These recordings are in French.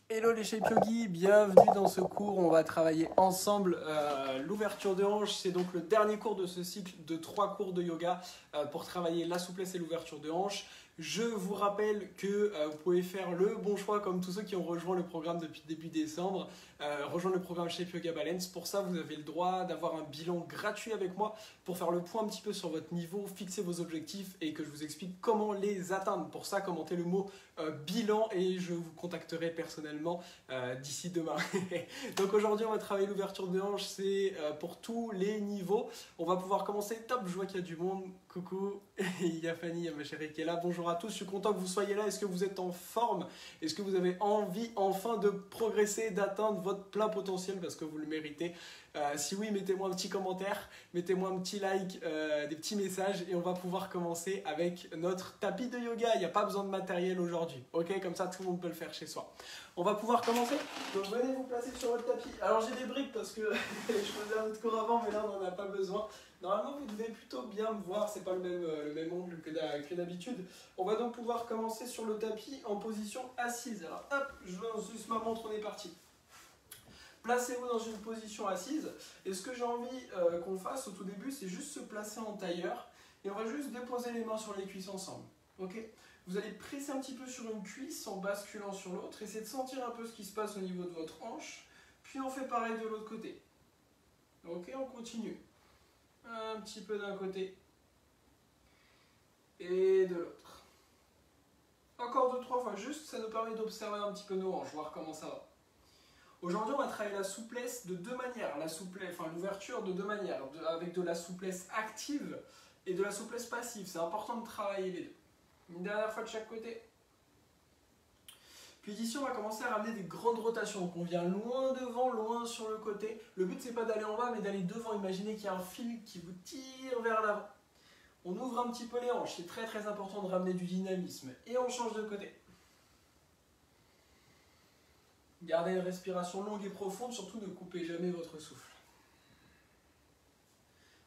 Hello les Shape Yogi, bienvenue dans ce cours. On va travailler ensemble l'ouverture de hanche. C'est donc le dernier cours de ce cycle de 3 cours de yoga pour travailler la souplesse et l'ouverture de hanche. Je vous rappelle que vous pouvez faire le bon choix comme tous ceux qui ont rejoint le programme depuis début décembre, rejoindre le programme Shape Yoga Balance. Pour ça, vous avez le droit d'avoir un bilan gratuit avec moi pour faire le point un petit peu sur votre niveau, fixer vos objectifs et que je vous explique comment les atteindre. Pour ça, commentez le mot bilan et je vous contacterai personnellement d'ici demain. Donc aujourd'hui, on va travailler l'ouverture de hanche, c'est pour tous les niveaux. On va pouvoir commencer. Top, je vois qu'il y a du monde. Coucou, il y a Fanny, il y a ma chérie qui est là. Bonjour à tous, je suis content que vous soyez là. Est-ce que vous êtes en forme? Est-ce que vous avez envie enfin de progresser, d'atteindre votre plein potentiel parce que vous le méritez? Si oui, mettez-moi un petit commentaire, mettez-moi un petit like, des petits messages et on va pouvoir commencer avec notre tapis de yoga. Il n'y a pas besoin de matériel aujourd'hui, ok? Comme ça, tout le monde peut le faire chez soi. On va pouvoir commencer. Donc venez vous placer sur votre tapis. Alors j'ai des briques parce que je faisais un autre cours avant, mais là on n'en a pas besoin. Normalement, vous devez plutôt bien me voir, c'est pas le même angle que d'habitude. On va donc pouvoir commencer sur le tapis en position assise. Alors hop, je lance juste ma montre, on est parti. Placez-vous dans une position assise. Et ce que j'ai envie qu'on fasse au tout début, c'est juste se placer en tailleur. Et on va juste déposer les mains sur les cuisses ensemble. Ok ? Vous allez presser un petit peu sur une cuisse en basculant sur l'autre. Essayez de sentir un peu ce qui se passe au niveau de votre hanche. Puis on fait pareil de l'autre côté. Ok, on continue. Un petit peu d'un côté. Et de l'autre. Encore 2-3 fois juste, ça nous permet d'observer un petit peu nos hanches, voir comment ça va. Aujourd'hui, on va travailler la souplesse de deux manières. L'ouverture de deux manières. Avec de la souplesse active et de la souplesse passive. C'est important de travailler les deux. Une dernière fois de chaque côté. Puis d'ici, on va commencer à ramener des grandes rotations. Donc on vient loin devant, loin sur le côté. Le but, c'est pas d'aller en bas, mais d'aller devant. Imaginez qu'il y a un fil qui vous tire vers l'avant. On ouvre un petit peu les hanches. C'est très très important de ramener du dynamisme. Et on change de côté. Gardez une respiration longue et profonde. Surtout, ne coupez jamais votre souffle.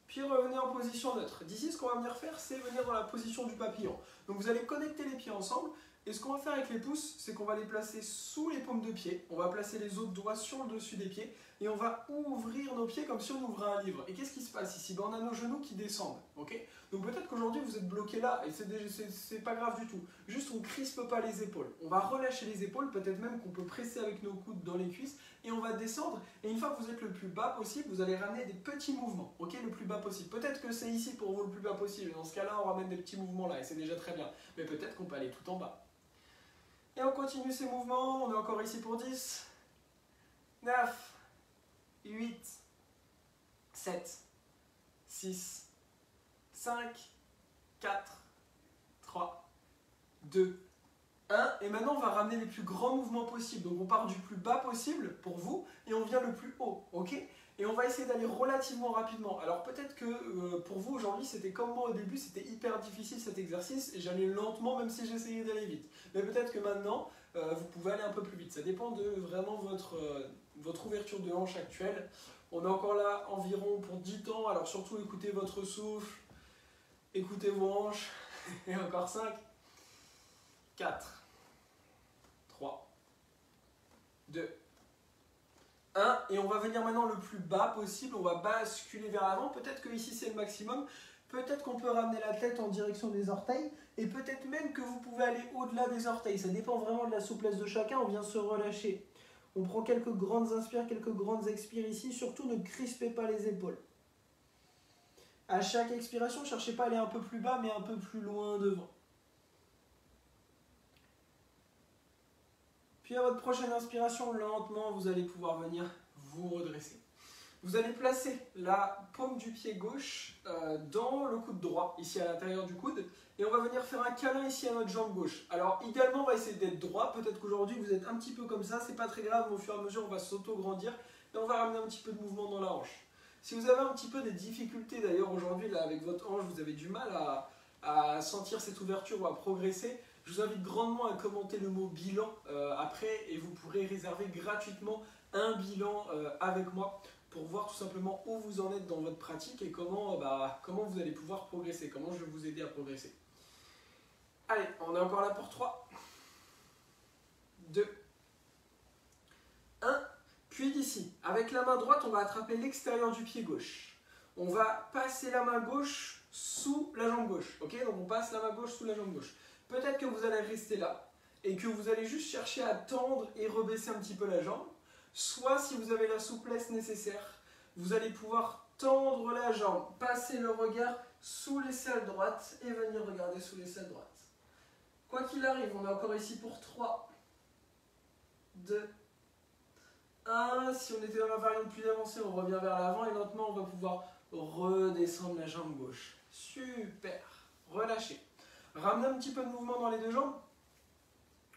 Puis revenez en position neutre. D'ici, ce qu'on va venir faire, c'est venir dans la position du papillon. Donc vous allez connecter les pieds ensemble. Et ce qu'on va faire avec les pouces, c'est qu'on va les placer sous les paumes de pied. On va placer les autres doigts sur le dessus des pieds. Et on va ouvrir nos pieds comme si on ouvrait un livre. Et qu'est-ce qui se passe ici? On a nos genoux qui descendent. Okay, donc peut-être qu'aujourd'hui, vous êtes bloqué là. Et c'est pas grave du tout. Juste, on ne crispe pas les épaules. On va relâcher les épaules. Peut-être même qu'on peut presser avec nos coudes dans les cuisses. Et on va descendre. Et une fois que vous êtes le plus bas possible, vous allez ramener des petits mouvements. Ok, le plus bas possible. Peut-être que c'est ici pour vous le plus bas possible. Dans ce cas-là, on ramène des petits mouvements là. Et c'est déjà très bien. Mais peut-être qu'on peut aller tout en bas. Et on continue ces mouvements, on est encore ici pour 10, 9, 8, 7, 6, 5, 4, 3, 2, 1. Et maintenant on va ramener les plus grands mouvements possibles. Donc on part du plus bas possible pour vous et on vient le plus haut. Ok ? Et on va essayer d'aller relativement rapidement. Alors peut-être que pour vous aujourd'hui, c'était comme moi au début, c'était hyper difficile cet exercice et j'allais lentement même si j'essayais d'aller vite. Mais peut-être que maintenant, vous pouvez aller un peu plus vite. Ça dépend de vraiment votre ouverture de hanche actuelle. On est encore là environ pour 10 temps. Alors surtout écoutez votre souffle, écoutez vos hanches. Et encore 5, 4, 3, 2, 1, et on va venir maintenant le plus bas possible, on va basculer vers l'avant, peut-être que ici c'est le maximum, peut-être qu'on peut ramener la tête en direction des orteils, et peut-être même que vous pouvez aller au-delà des orteils, ça dépend vraiment de la souplesse de chacun, on vient se relâcher. On prend quelques grandes inspires, quelques grandes expires ici, surtout ne crispez pas les épaules. À chaque expiration, cherchez pas à aller un peu plus bas, mais un peu plus loin devant. Puis à votre prochaine inspiration, lentement, vous allez pouvoir venir vous redresser. Vous allez placer la paume du pied gauche dans le coude droit, ici à l'intérieur du coude, et on va venir faire un câlin ici à notre jambe gauche. Alors idéalement, on va essayer d'être droit, peut-être qu'aujourd'hui vous êtes un petit peu comme ça, c'est pas très grave, au fur et à mesure on va s'auto-grandir, et on va ramener un petit peu de mouvement dans la hanche. Si vous avez un petit peu des difficultés d'ailleurs aujourd'hui, là avec votre hanche, vous avez du mal à sentir cette ouverture ou à progresser, je vous invite grandement à commenter le mot bilan après et vous pourrez réserver gratuitement un bilan avec moi pour voir tout simplement où vous en êtes dans votre pratique et comment vous allez pouvoir progresser, comment je vais vous aider à progresser. Allez, on est encore là pour 3, 2, Puis d'ici, avec la main droite, on va attraper l'extérieur du pied gauche. On va passer la main gauche sous la jambe gauche. Ok, donc on passe la main gauche sous la jambe gauche. Peut-être que vous allez rester là et que vous allez juste chercher à tendre et rebaisser un petit peu la jambe. Soit, si vous avez la souplesse nécessaire, vous allez pouvoir tendre la jambe, passer le regard sous l'aisselle droite et venir regarder sous l'aisselle droite. Quoi qu'il arrive, on est encore ici pour 3, 2, 1. Si on était dans la variante plus avancée, on revient vers l'avant et lentement on va pouvoir redescendre la jambe gauche. Super. Relâchez. Ramenez un petit peu de mouvement dans les deux jambes.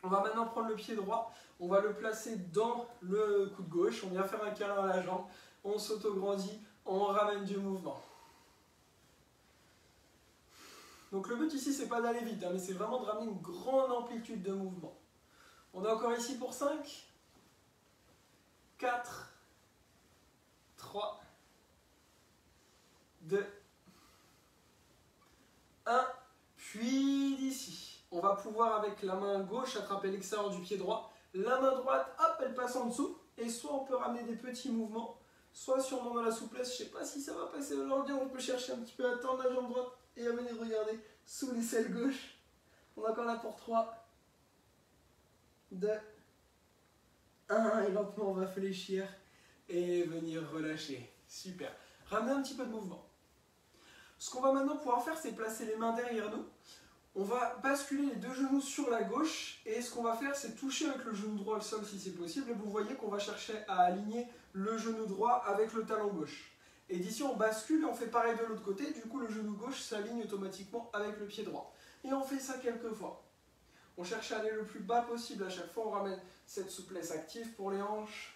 On va maintenant prendre le pied droit. On va le placer dans le coude gauche. On vient faire un câlin à la jambe. On s'auto-grandit. On ramène du mouvement. Donc le but ici, c'est pas d'aller vite, mais c'est vraiment de ramener une grande amplitude de mouvement. On est encore ici pour 5, 4, 3, 2, 1. Puis d'ici, on va pouvoir avec la main gauche attraper l'extérieur du pied droit. La main droite, hop, elle passe en dessous. Et soit on peut ramener des petits mouvements, soit si on demande la souplesse, je ne sais pas si ça va passer aujourd'hui, on peut chercher un petit peu à tendre la jambe droite et à venir regarder sous l'aisselle gauche. On est encore là pour 3, 2, 1. Et lentement, on va fléchir et venir relâcher. Super. Ramener un petit peu de mouvement. Ce qu'on va maintenant pouvoir faire, c'est placer les mains derrière nous. On va basculer les deux genoux sur la gauche et ce qu'on va faire, c'est toucher avec le genou droit le sol si c'est possible. Et vous voyez qu'on va chercher à aligner le genou droit avec le talon gauche. Et d'ici, on bascule et on fait pareil de l'autre côté. Du coup, le genou gauche s'aligne automatiquement avec le pied droit. Et on fait ça quelques fois. On cherche à aller le plus bas possible à chaque fois. On ramène cette souplesse active pour les hanches.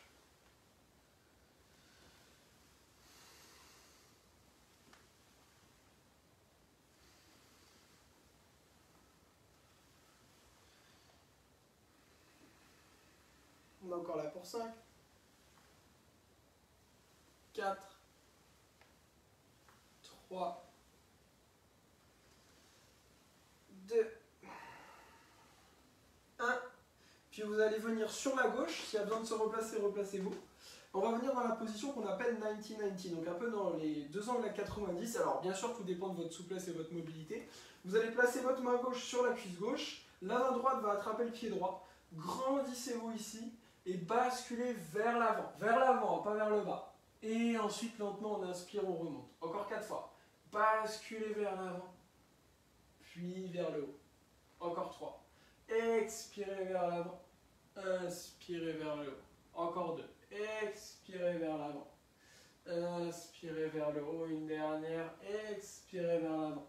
On est encore là pour 5, 4, 3, 2, 1. Puis vous allez venir sur la gauche. S'il y a besoin de se replacer, replacez-vous. On va venir dans la position qu'on appelle 90-90, donc un peu dans les deux angles à 90. Alors bien sûr, tout dépend de votre souplesse et votre mobilité. Vous allez placer votre main gauche sur la cuisse gauche. La main droite va attraper le pied droit. Grandissez-vous ici. Et basculez vers l'avant, pas vers le bas. Et ensuite, lentement, on inspire, on remonte. Encore 4 fois. Basculez vers l'avant, puis vers le haut. Encore 3. Expirez vers l'avant, inspirez vers le haut. Encore 2. Expirez vers l'avant, inspirez vers le haut. Une dernière. Expirez vers l'avant,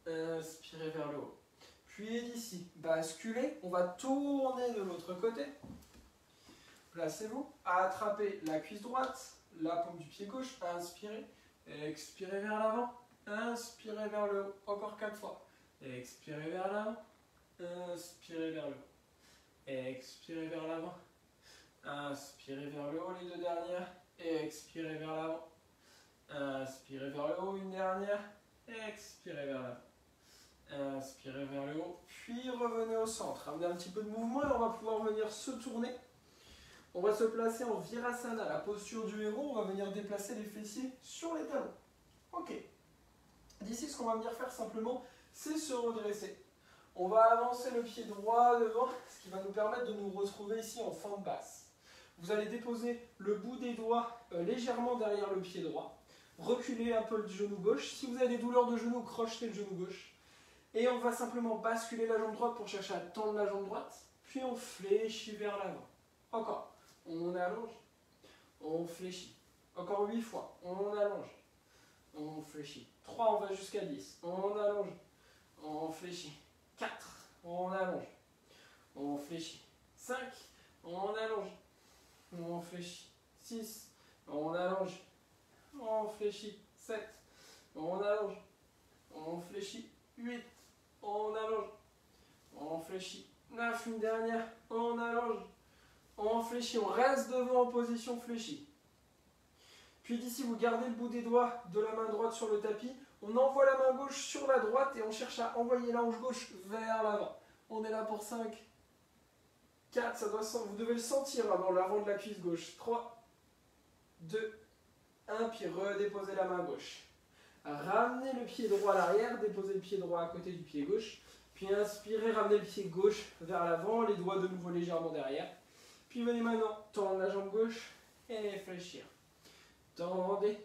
inspirez vers le haut. Puis d'ici, basculez. On va tourner de l'autre côté. Placez-vous, attrapez la cuisse droite, la paume du pied gauche, inspirez, expirez vers l'avant, inspirez vers le haut, encore 4 fois, expirez vers l'avant, inspirez vers le haut, expirez vers l'avant, inspirez vers le haut, les deux dernières, expirez vers l'avant, inspirez vers le haut, une dernière, expirez vers l'avant, inspirez vers le haut, puis revenez au centre, ramenez un petit peu de mouvement et on va pouvoir venir se tourner. On va se placer en Virasana, la posture du héros. On va venir déplacer les fessiers sur les talons. Ok. D'ici, ce qu'on va venir faire simplement, c'est se redresser. On va avancer le pied droit devant, ce qui va nous permettre de nous retrouver ici en fente basse. Vous allez déposer le bout des doigts légèrement derrière le pied droit. Reculez un peu le genou gauche. Si vous avez des douleurs de genou, crochetez le genou gauche. Et on va simplement basculer la jambe droite pour chercher à tendre la jambe droite. Puis on fléchit vers l'avant. Encore. On allonge, on fléchit. Encore 8 fois, on allonge, on fléchit. 3, on va jusqu'à 10. On allonge, on fléchit. 4, on allonge, on fléchit. 5, on allonge, on fléchit. 6, on allonge, on fléchit. 7, on allonge, on fléchit. 8, on allonge, on fléchit. 9, une dernière, on allonge. On fléchit, on reste devant en position fléchie. Puis d'ici, vous gardez le bout des doigts de la main droite sur le tapis. On envoie la main gauche sur la droite et on cherche à envoyer la hanche gauche vers l'avant. On est là pour 5, 4, vous devez le sentir hein, dans l'avant de la cuisse gauche. 3, 2, 1, puis redéposez la main gauche. Ramenez le pied droit à l'arrière, déposez le pied droit à côté du pied gauche. Puis inspirez, ramenez le pied gauche vers l'avant, les doigts de nouveau légèrement derrière. Puis venez maintenant tendre la jambe gauche et fléchir. Tendez,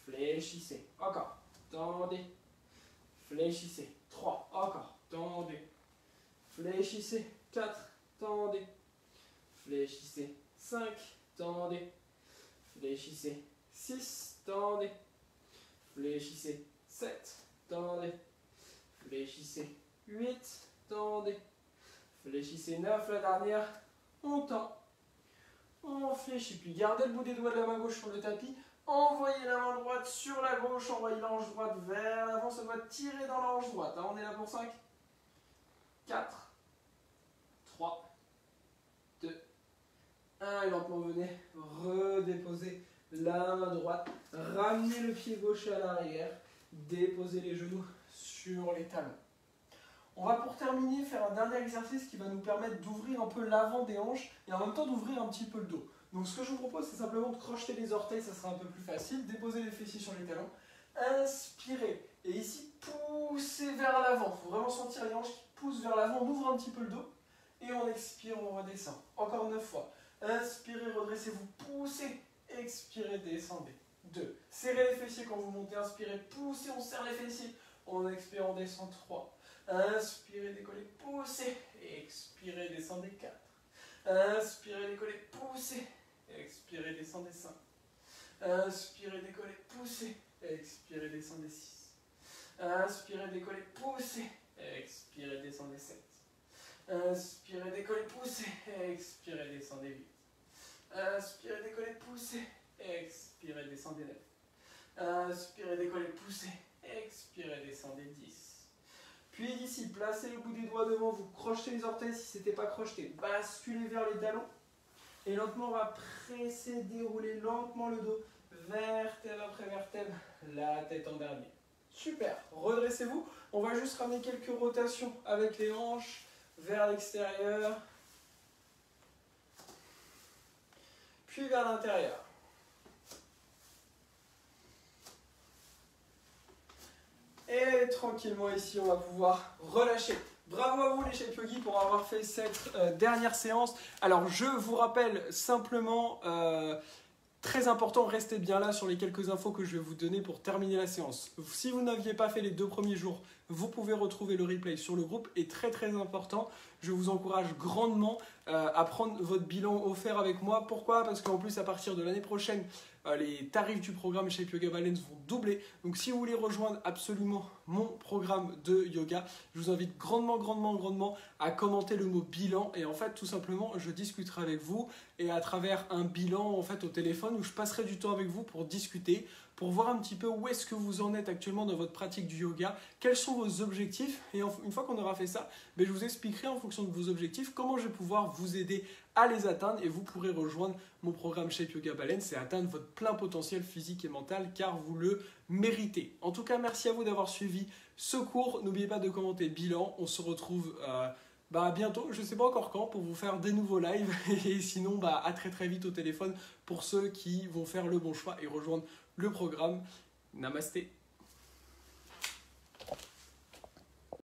fléchissez. Encore. Tendez, fléchissez. 3, encore. Tendez, fléchissez. 4, tendez, fléchissez. 5, tendez, fléchissez. 6, tendez, fléchissez. 7, tendez, fléchissez. 8, tendez, fléchissez. 9, la dernière, on tend, on fléchit, puis gardez le bout des doigts de la main gauche sur le tapis, envoyez la main droite sur la gauche, envoyez la hanche droite vers l'avant, ça doit tirer dans la hanche droite, hein. On est là pour 5, 4, 3, 2, 1, et lentement venez redéposer la main droite, ramenez le pied gauche à l'arrière, déposez les genoux sur les talons. On va pour terminer faire un dernier exercice qui va nous permettre d'ouvrir un peu l'avant des hanches et en même temps d'ouvrir un petit peu le dos. Donc ce que je vous propose, c'est simplement de crocheter les orteils, ça sera un peu plus facile. Déposez les fessiers sur les talons. Inspirez. Et ici, poussez vers l'avant. Il faut vraiment sentir les hanches qui poussent vers l'avant. On ouvre un petit peu le dos. Et on expire, on redescend. Encore 9 fois. Inspirez, redressez-vous, poussez. Expirez, descendez. 2. Serrez les fessiers quand vous montez. Inspirez, poussez, on serre les fessiers. On expire, on descend. 3. Inspirez, décollez, poussez. Expirez, descendez. 4. Inspirez, décollez, poussez. Expirez, descendez. 5. Inspirez, décollez, poussez. Expirez, descendez. 6. Inspirez, décollez, poussez. Expirez, descendez. 7. Inspirez, décollez, poussez. Expirez, descendez. 8. Inspirez, décollez, poussez. Expirez, descendez. 9. Inspirez, décollez, poussez. Expirez, descendez. 10. Puis d'ici, placez le bout des doigts devant vous, crochetez les orteils si ce n'était pas crocheté, basculez vers les talons et lentement on va presser, dérouler lentement le dos, vertèbre après vertèbre, la tête en dernier. Super, redressez-vous, on va juste ramener quelques rotations avec les hanches vers l'extérieur, puis vers l'intérieur. Et tranquillement ici, on va pouvoir relâcher. Bravo à vous les Shape Yogi pour avoir fait cette dernière séance. Alors je vous rappelle simplement, très important, restez bien là sur les quelques infos que je vais vous donner pour terminer la séance. Si vous n'aviez pas fait les 2 premiers jours, vous pouvez retrouver le replay sur le groupe. Et très important, je vous encourage grandement à prendre votre bilan offert avec moi. Pourquoi? Parce qu'en plus à partir de l'année prochaine, les tarifs du programme Shape Yoga Balance vont doubler. Donc si vous voulez rejoindre absolument mon programme de yoga, je vous invite grandement à commenter le mot bilan. Et en fait, tout simplement, je discuterai avec vous et à travers un bilan en fait au téléphone où je passerai du temps avec vous pour discuter, pour voir un petit peu où est-ce que vous en êtes actuellement dans votre pratique du yoga, quels sont vos objectifs. Et une fois qu'on aura fait ça, je vous expliquerai en fonction de vos objectifs comment je vais pouvoir vous aider à les atteindre et vous pourrez rejoindre mon programme Shape Yoga Balance et atteindre votre plein potentiel physique et mental car vous le méritez. En tout cas, merci à vous d'avoir suivi ce cours. N'oubliez pas de commenter bilan. On se retrouve bientôt, je ne sais pas encore quand, pour vous faire des nouveaux lives. Et sinon, à très vite au téléphone pour ceux qui vont faire le bon choix et rejoindre le programme. Namasté.